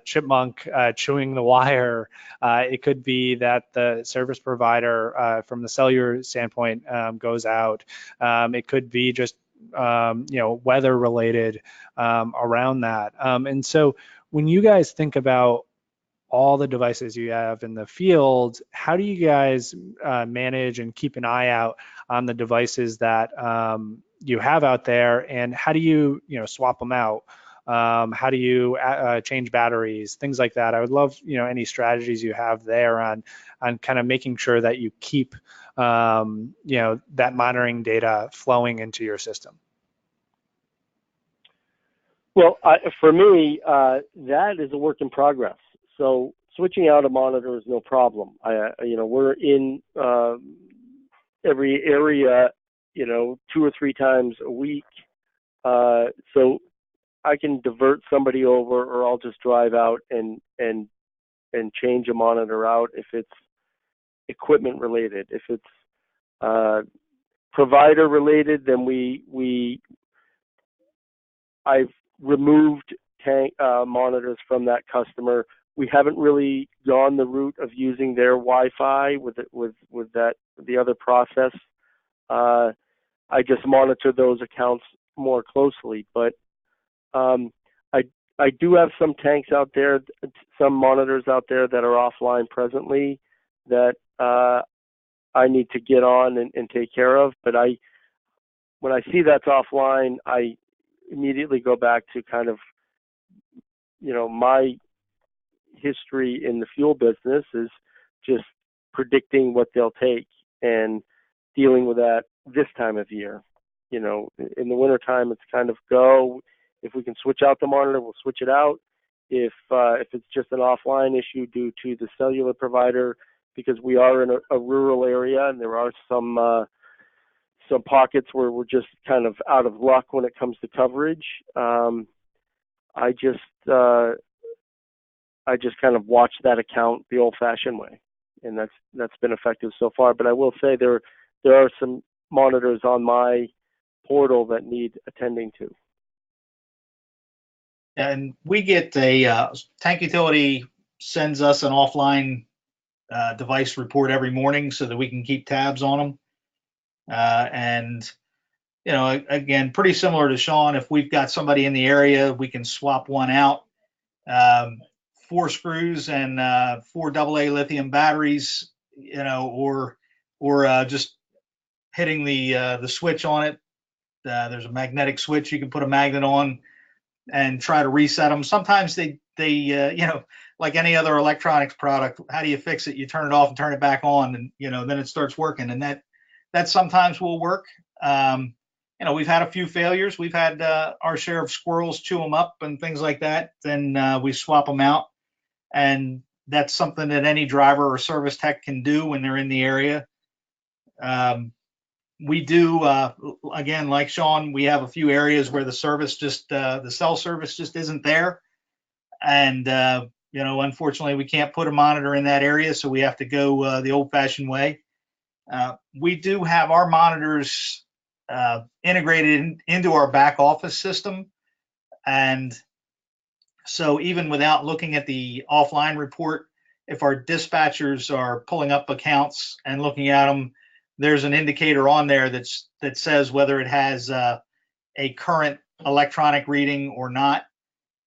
chipmunk chewing the wire. It could be that the service provider from the cellular standpoint goes out. It could be just weather related around that. And so when you guys think about all the devices you have in the field, how do you guys manage and keep an eye out on the devices that you have out there, and how do you swap them out? How do you change batteries, things like that? I would love any strategies you have there on kind of making sure that you keep that monitoring data flowing into your system. Well, for me, that is a work in progress. So switching out a monitor is no problem. We're in every area, 2 or 3 times a week. So I can divert somebody over, or I'll just drive out and change a monitor out if it's equipment related. If it's provider related, then I've removed monitors from that customer. We haven't really gone the route of using their Wi-Fi with the other process. I just monitor those accounts more closely. But I do have some tanks out there, some monitors out there that are offline presently that I need to get on and take care of. But when I see that's offline, I immediately go back to kind of, my history in the fuel business is just predicting what they'll take and dealing with that this time of year. In the wintertime, it's kind of go. If we can switch out the monitor, we'll switch it out. If it's just an offline issue due to the cellular provider, because we are in a rural area and there are some pockets where we're just kind of out of luck when it comes to coverage. I just kind of watch that account the old-fashioned way, and that's been effective so far. But I will say there are some monitors on my portal that need attending to. And we get Tank Utility sends us an offline device report every morning so that we can keep tabs on them. And again, pretty similar to Sean, if we've got somebody in the area, we can swap one out. 4 screws and 4 AA lithium batteries, or just hitting the switch on it. There's a magnetic switch you can put a magnet on and try to reset them. Sometimes they like any other electronics product, how do you fix it? You turn it off and turn it back on, and then it starts working, and that sometimes will work. We've had a few failures. We've had our share of squirrels chew them up and things like that. Then we swap them out, and that's something that any driver or service tech can do when they're in the area. We do, again, like Sean, we have a few areas where the service the cell service just isn't there. And, unfortunately, we can't put a monitor in that area, so we have to go the old-fashioned way. We do have our monitors integrated into our back office system. And so even without looking at the offline report, if our dispatchers are pulling up accounts and looking at them, there's an indicator on there that says whether it has a current electronic reading or not.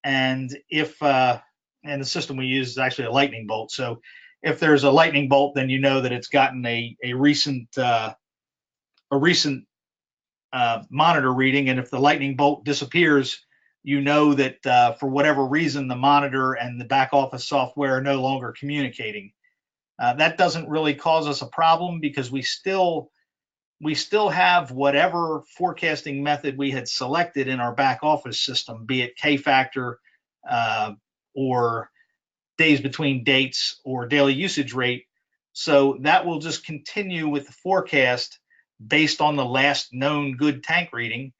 And and the system we use is actually a lightning bolt. So if there's a lightning bolt, then that it's gotten a recent monitor reading. And if the lightning bolt disappears, that for whatever reason, the monitor and the back office software are no longer communicating. That doesn't really cause us a problem because we still have whatever forecasting method we had selected in our back office system, be it K factor or days between dates or daily usage rate. So that will just continue with the forecast based on the last known good tank reading.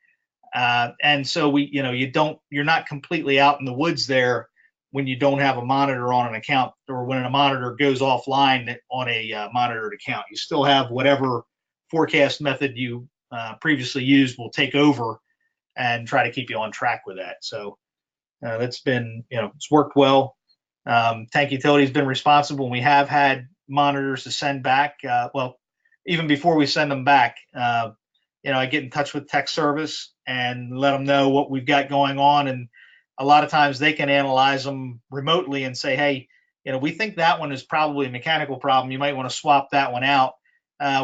And so you're not completely out in the woods there when you don't have a monitor on an account, or when a monitor goes offline on a monitored account. You still have whatever forecast method you previously used will take over and try to keep you on track with that. So that's been, it's worked well. Tank Utility's been responsible. We have had monitors to send back. Even before we send them back, I get in touch with tech service and let them know what we've got going on. And a lot of times they can analyze them remotely and say, hey, we think that one is probably a mechanical problem. You might want to swap that one out.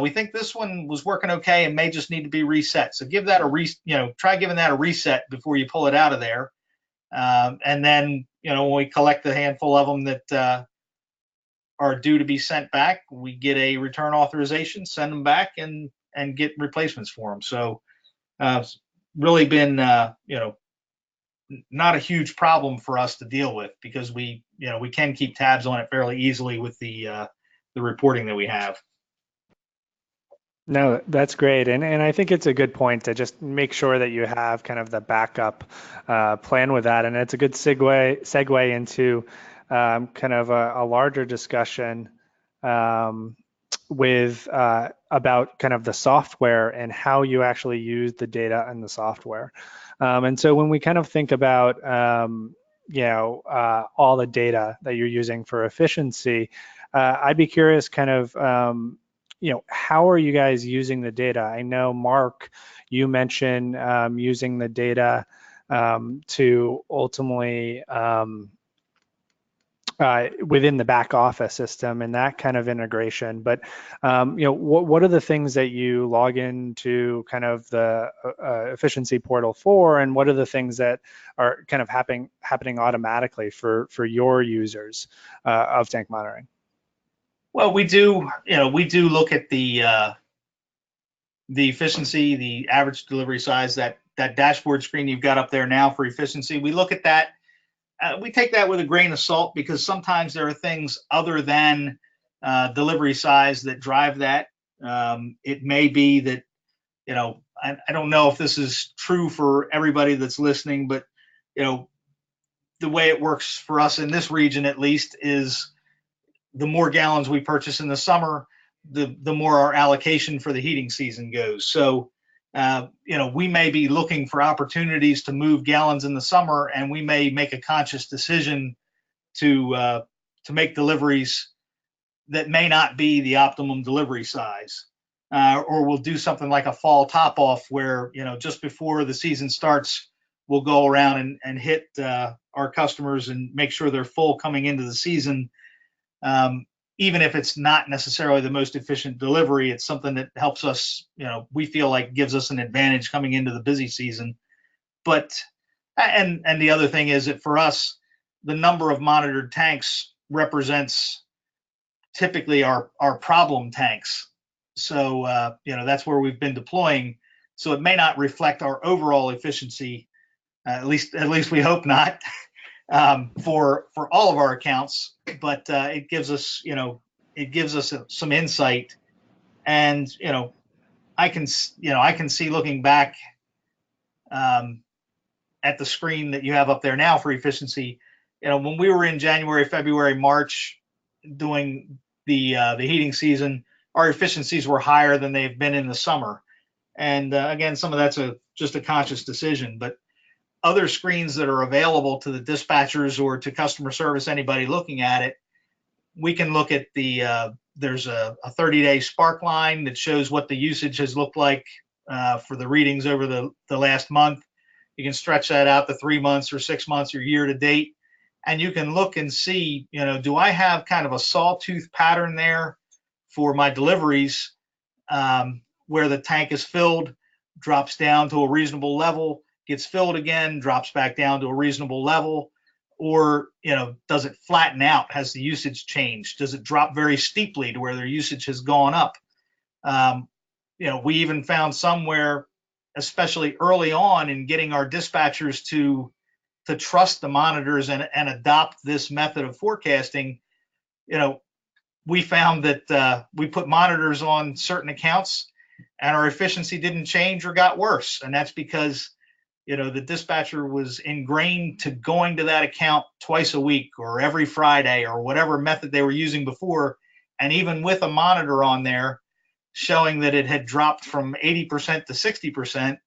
We think this one was working okay and may just need to be reset. So give that try giving that a reset before you pull it out of there. And then, when we collect the handful of them that are due to be sent back, we get a return authorization, send them back, and get replacements for them. So it's really been, not a huge problem for us to deal with, because we can keep tabs on it fairly easily with the reporting that we have. No, that's great. And I think it's a good point to just make sure that you have kind of the backup plan with that. And it's a good segue into kind of a larger discussion with about kind of the software and how you actually use the data in the software. And so when we kind of think about all the data that you're using for efficiency, I'd be curious kind of how are you guys using the data? I know, Mark, you mentioned using the data to ultimately within the back office system and that kind of integration. But what are the things that you log into kind of the efficiency portal for, and what are the things that are kind of happening automatically for your users of tank monitoring? Well, we do look at the efficiency, the average delivery size, that dashboard screen you've got up there now for efficiency. We look at that. We take that with a grain of salt, because sometimes there are things other than delivery size that drive that. It may be that, I don't know if this is true for everybody that's listening, but, the way it works for us in this region, at least, is the more gallons we purchase in the summer, the more our allocation for the heating season goes. So, we may be looking for opportunities to move gallons in the summer, and we may make a conscious decision to make deliveries that may not be the optimum delivery size, or we'll do something like a fall top off, where just before the season starts, we'll go around and hit our customers and make sure they're full coming into the season. Even if it's not necessarily the most efficient delivery, it's something that helps us, we feel like gives us an advantage coming into the busy season. But, and the other thing is that for us, the number of monitored tanks represents typically our problem tanks. So, that's where we've been deploying. So it may not reflect our overall efficiency, at least we hope not. For all of our accounts, but it gives us some insight, and I can see, looking back at the screen that you have up there now for efficiency, when we were in January, February, March doing the heating season, our efficiencies were higher than they've been in the summer, and again, some of that's just a conscious decision, but other screens that are available to the dispatchers or to customer service, anybody looking at it, we can look at there's a 30-day spark line that shows what the usage has looked like for the readings over the last month. You can stretch that out to 3 months or 6 months or year to date, and you can look and see, do I have kind of a sawtooth pattern there for my deliveries, where the tank is filled, drops down to a reasonable level, gets filled again, drops back down to a reasonable level, or does it flatten out? Has the usage changed? Does it drop very steeply to where their usage has gone up? We even found somewhere, especially early on in getting our dispatchers to trust the monitors and adopt this method of forecasting, we found that we put monitors on certain accounts and our efficiency didn't change or got worse, and that's because the dispatcher was ingrained to going to that account twice a week or every Friday or whatever method they were using before. And even with a monitor on there showing that it had dropped from 80% to 60%,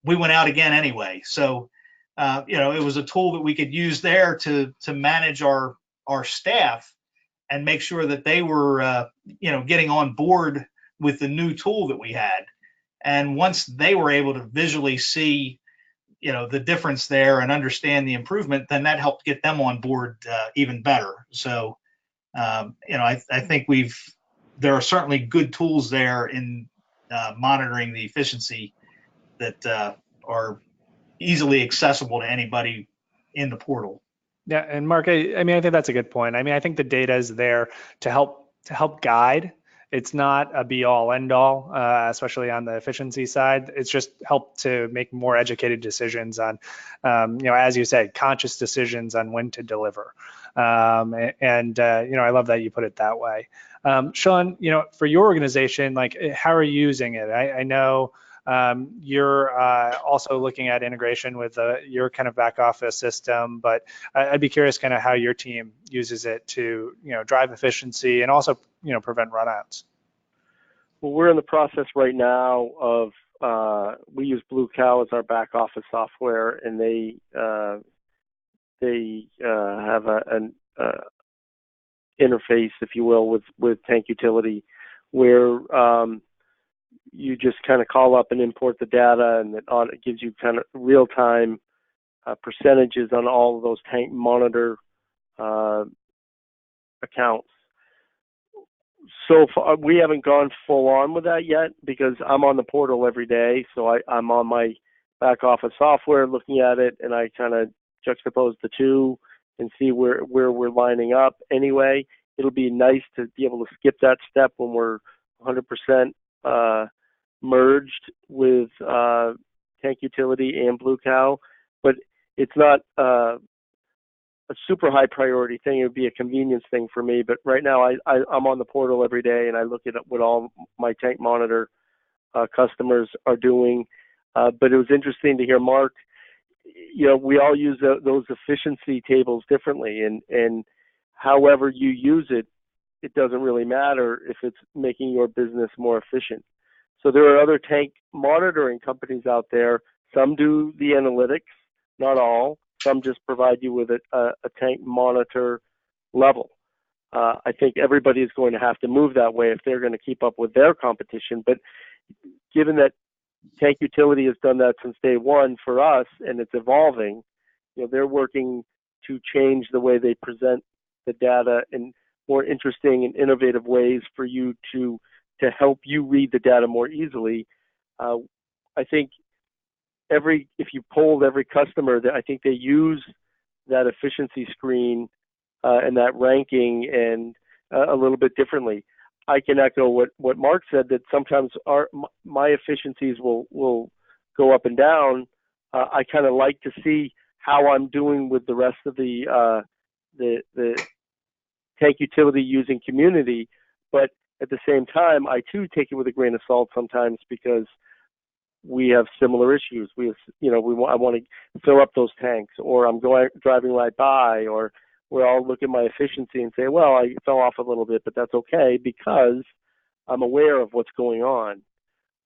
we went out again anyway. So, it was a tool that we could use there to manage our staff and make sure that they were, getting on board with the new tool that we had. And once they were able to visually see the difference there and understand the improvement, then that helped get them on board even better. So I think there are certainly good tools there in monitoring the efficiency that are easily accessible to anybody in the portal. Yeah, and Mark, I mean, I think that's a good point. I mean, I think the data is there to help guide. It's not a be all end all, especially on the efficiency side. It's just help to make more educated decisions on, as you said, conscious decisions on when to deliver. I love that you put it that way. Sean, for your organization, like, how are you using it? I know. You're also looking at integration with your kind of back office system, but I'd be curious kind of how your team uses it to, drive efficiency and also, prevent runouts. Well, we're in the process right now of we use Blue Cow as our back office software, and they have an interface, if you will, with Tank Utility, where you just kind of call up and import the data, and it gives you kind of real-time percentages on all of those tank monitor accounts. So far, we haven't gone full on with that yet because I'm on the portal every day. So I'm on my back office software looking at it, and I kind of juxtapose the two and see where we're lining up. Anyway, it'll be nice to be able to skip that step when we're 100% merged with Tank Utility and Blue Cow, but it's not a super high priority thing. It would be a convenience thing for me. But right now, I'm on the portal every day, and I look at what all my tank monitor customers are doing. But it was interesting to hear Mark. We all use those efficiency tables differently, and however you use it, it doesn't really matter if it's making your business more efficient. So there are other tank monitoring companies out there. Some do the analytics, not all. Some just provide you with a tank monitor level. I think everybody is going to have to move that way if they're going to keep up with their competition. But given that Tank Utility has done that since day one for us, and it's evolving, they're working to change the way they present the data in more interesting and innovative ways for you to help you read the data more easily. I think if you polled every customer, I think they use that efficiency screen and that ranking and a little bit differently. I can echo what Mark said, that sometimes my efficiencies will go up and down. I kind of like to see how I'm doing with the rest of the Tank Utility using community, but at the same time, I too take it with a grain of salt sometimes because we have similar issues. I want to fill up those tanks, or I'm driving right by, or where I'll look at my efficiency and say, well, I fell off a little bit, but that's okay because I'm aware of what's going on.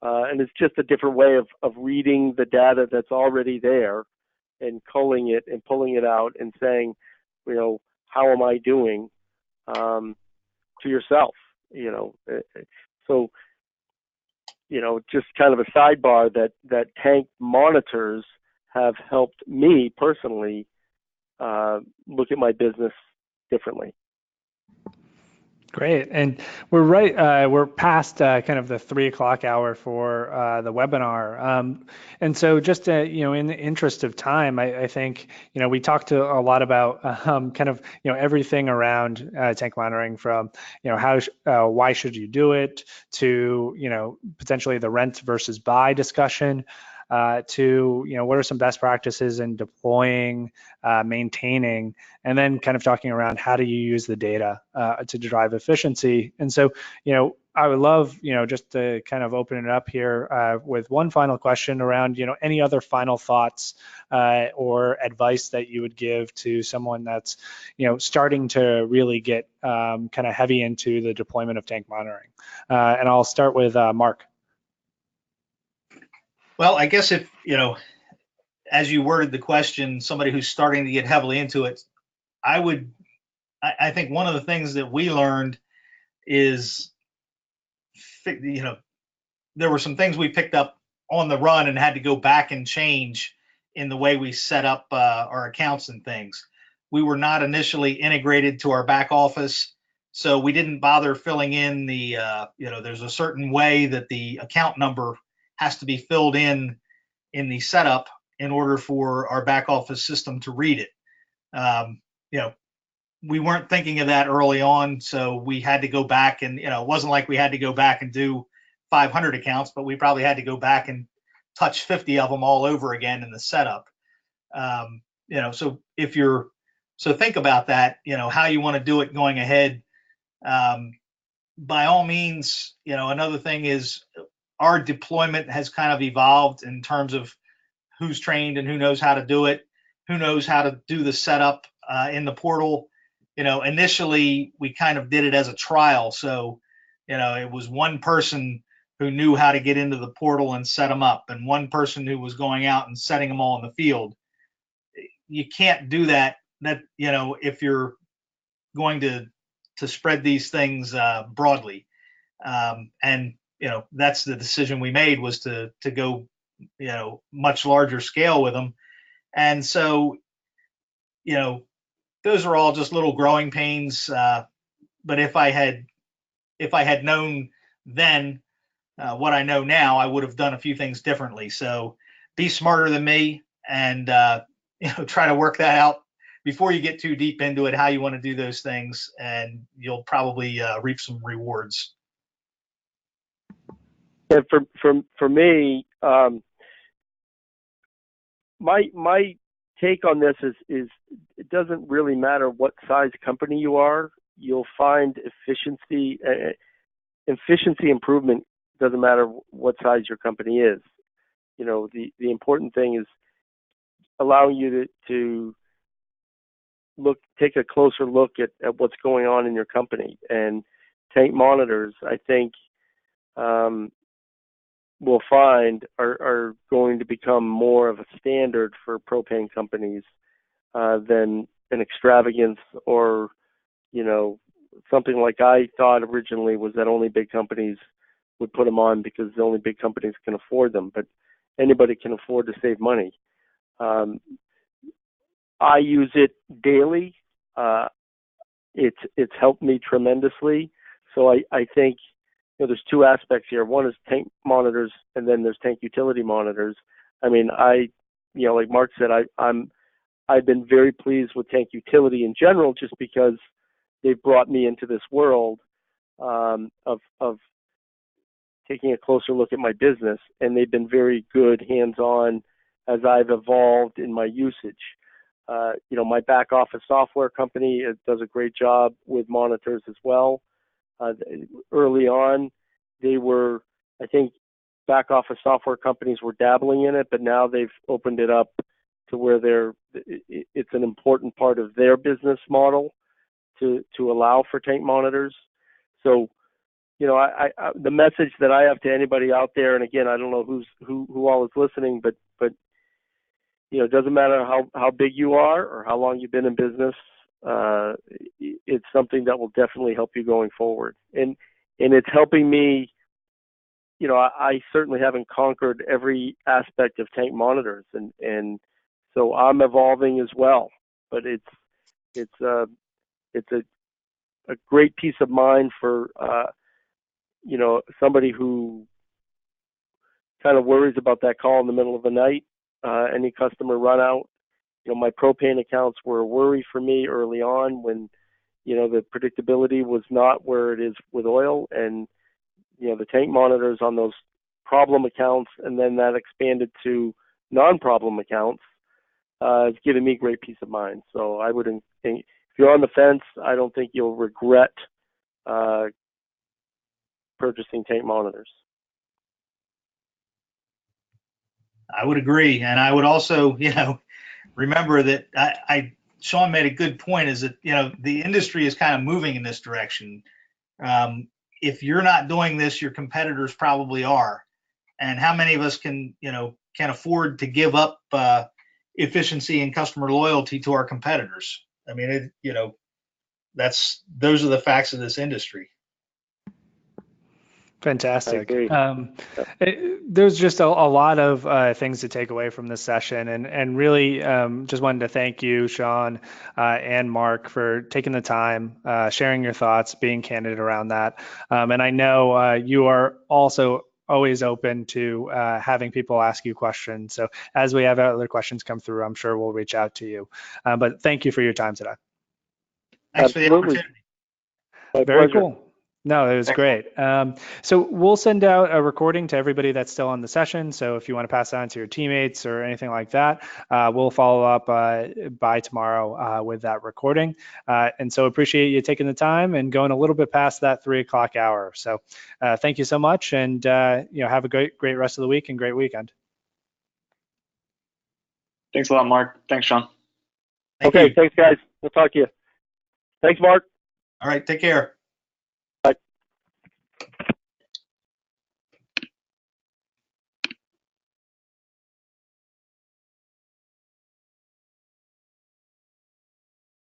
And it's just a different way of reading the data that's already there and culling it and pulling it out and saying, how am I doing to yourself? So, just kind of a sidebar that tank monitors have helped me personally look at my business differently. Great, and we're past kind of the 3 o'clock hour for the webinar, and so just in the interest of time, I think we talked a lot about kind of everything around tank monitoring, from why should you do it, to potentially the rent versus buy discussion, to what are some best practices in deploying, maintaining, and then kind of talking around how do you use the data to drive efficiency. And so I would love just to kind of open it up here with one final question around any other final thoughts or advice that you would give to someone that's starting to really get kind of heavy into the deployment of tank monitoring. And I'll start with Mark. Well, I guess if, as you worded the question, somebody who's starting to get heavily into it, I think one of the things that we learned is, there were some things we picked up on the run and had to go back and change in the way we set up our accounts and things. We were not initially integrated to our back office. So we didn't bother filling in the, there's a certain way that the account number has to be filled in the setup in order for our back office system to read it. Um, you know, we weren't thinking of that early on, so we had to go back and, it wasn't like we had to go back and do 500 accounts, but we probably had to go back and touch 50 of them all over again in the setup. So think about that, how you want to do it going ahead. By all means, another thing is our deployment has kind of evolved in terms of who's trained and who knows how to do it, who knows how to do the setup in the portal. Initially we kind of did it as a trial. So, it was one person who knew how to get into the portal and set them up, and one person who was going out and setting them all in the field. You can't do that. If you're going to spread these things broadly. And that's the decision we made, was to go much larger scale with them. And so those are all just little growing pains. But if I had known then what I know now, I would have done a few things differently. So be smarter than me, and try to work that out before you get too deep into it, how you want to do those things, and you'll probably reap some rewards. And for me, my take on this is it doesn't really matter what size company you are. You'll find efficiency improvement. Doesn't matter what size your company is. The important thing is allowing you to take a closer look at what's going on in your company. And tank monitors, I think, we'll find are going to become more of a standard for propane companies than an extravagance, or something like I thought originally was that only big companies would put them on because the only big companies can afford them. But anybody can afford to save money. I use it daily. It's helped me tremendously. So I think there's two aspects here. One is tank monitors, and then there's tank utility monitors. I mean, like Mark said, I've been very pleased with tank utility in general, just because they've brought me into this world of taking a closer look at my business, and they've been very good hands-on as I've evolved in my usage. My back office software company does a great job with monitors as well. Early on, I think back office software companies were dabbling in it, but now they've opened it up to where it's an important part of their business model to allow for tank monitors. So, the message that I have to anybody out there, and again, I don't know who all is listening, but it doesn't matter how big you are or how long you've been in business. It's something that will definitely help you going forward. And it's helping me. I certainly haven't conquered every aspect of tank monitors, and so I'm evolving as well. But it's a great peace of mind for somebody who kind of worries about that call in the middle of the night, any customer run out. My propane accounts were a worry for me early on when, the predictability was not where it is with oil, and, the tank monitors on those problem accounts, and then that expanded to non-problem accounts, has given me great peace of mind. So I would think, if you're on the fence, I don't think you'll regret purchasing tank monitors. I would agree. And I would also, remember that Sean made a good point, is that, the industry is kind of moving in this direction. If you're not doing this, your competitors probably are. And how many of us can afford to give up efficiency and customer loyalty to our competitors? I mean, those are the facts of this industry. Fantastic. agree. There's just a lot of things to take away from this session, and really just wanted to thank you, Sean and Mark, for taking the time, sharing your thoughts, being candid around that. And I know you are also always open to having people ask you questions. So as we have other questions come through, I'm sure we'll reach out to you. But thank you for your time today. Thanks for the Absolutely. opportunity. My Very pleasure. cool. No, it was great. So we'll send out a recording to everybody that's still on the session. So if you want to pass it on to your teammates or anything like that, we'll follow up by tomorrow with that recording. And so appreciate you taking the time and going a little bit past that 3 o'clock hour. So thank you so much, and have a great rest of the week and great weekend. Thanks a lot, Mark. Thanks, Sean. Thank Okay, you. thanks, guys. We'll talk to you. Thanks, Mark. All right, take care.